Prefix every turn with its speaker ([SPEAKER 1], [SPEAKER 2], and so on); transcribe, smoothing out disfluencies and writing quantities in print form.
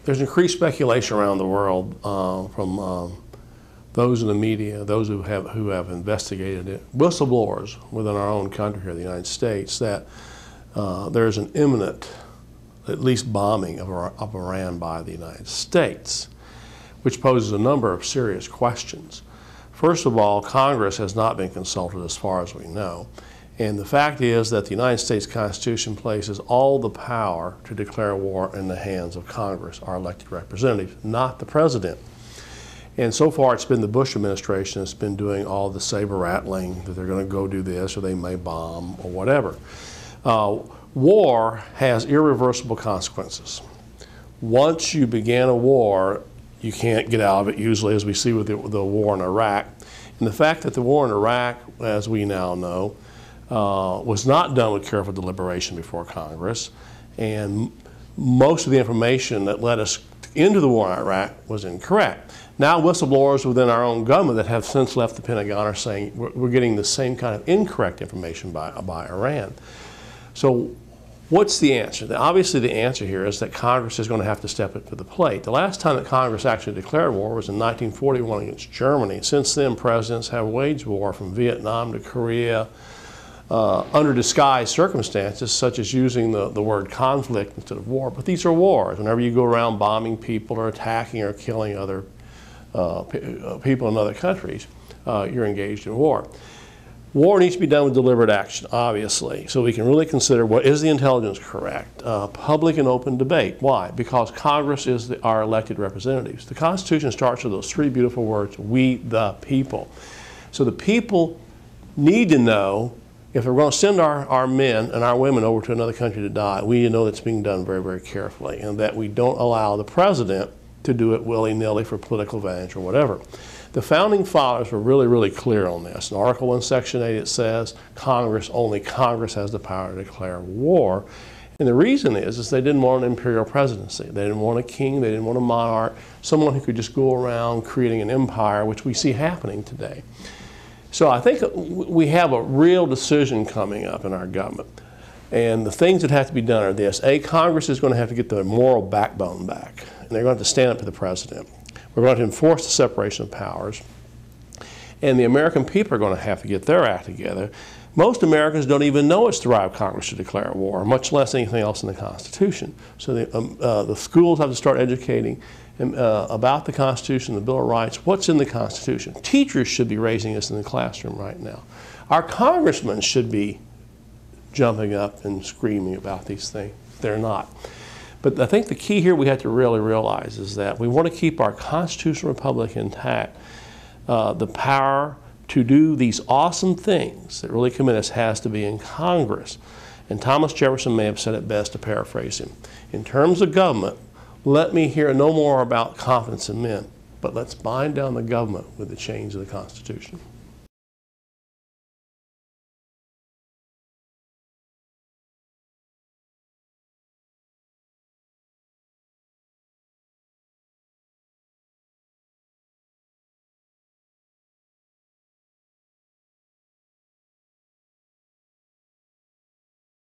[SPEAKER 1] There's increased speculation around the world from those in the media, those who have investigated it, whistleblowers within our own country here, the United States, that there's an imminent, at least bombing of Iran by the United States, which poses a number of serious questions. First of all, Congress has not been consulted as far as we know. And the fact is that the United States Constitution places all the power to declare war in the hands of Congress, our elected representatives, not the president. And so far it's been the Bush administration that's been doing all the saber rattling that they're going to go do this or they may bomb or whatever. War has irreversible consequences. Once you begin a war, you can't get out of it, usually, as we see with the war in Iraq. And the fact that the war in Iraq, as we now know, was not done with careful deliberation before Congress, and most of the information that led us into the war in Iraq was incorrect. Now whistleblowers within our own government that have since left the Pentagon are saying we're getting the same kind of incorrect information by Iran. So what's the answer? Obviously the answer here is that Congress is going to have to step up to the plate. The last time that Congress actually declared war was in 1941 against Germany. Since then, presidents have waged war from Vietnam to Korea, under disguised circumstances, such as using the word conflict instead of war. But these are wars. Whenever you go around bombing people or attacking or killing other people in other countries, you're engaged in war. War needs to be done with deliberate action, obviously, so we can really consider what is the intelligence correct. Public and open debate. Why? Because Congress is our elected representatives. The Constitution starts with those three beautiful words, we the people. So the people need to know, if we're going to send our men and our women over to another country to die, we need to know that's being done very, very carefully, and that we don't allow the president to do it willy-nilly for political advantage or whatever. The founding fathers were really, really clear on this. In Article 1, Section 8, it says only Congress has the power to declare war. And the reason is they didn't want an imperial presidency. They didn't want a king, they didn't want a monarch, someone who could just go around creating an empire, which we see happening today. So I think we have a real decision coming up in our government. And the things that have to be done are this. A, Congress is going to have to get their moral backbone back. And they're going to have to stand up to the president. We're going to enforce the separation of powers. And the American people are going to have to get their act together. Most Americans don't even know it's the right of Congress to declare war, much less anything else in the Constitution. So the schools have to start educating about the Constitution, the Bill of Rights, what's in the Constitution. Teachers should be raising this in the classroom right now. Our congressmen should be jumping up and screaming about these things. They're not. But I think the key here we have to really realize is that we want to keep our constitutional republic intact. The power to do these awesome things that really commit us has to be in Congress. And Thomas Jefferson may have said it best, to paraphrase him. In terms of government, let me hear no more about confidence in men, but let's bind down the government with the chains of the Constitution.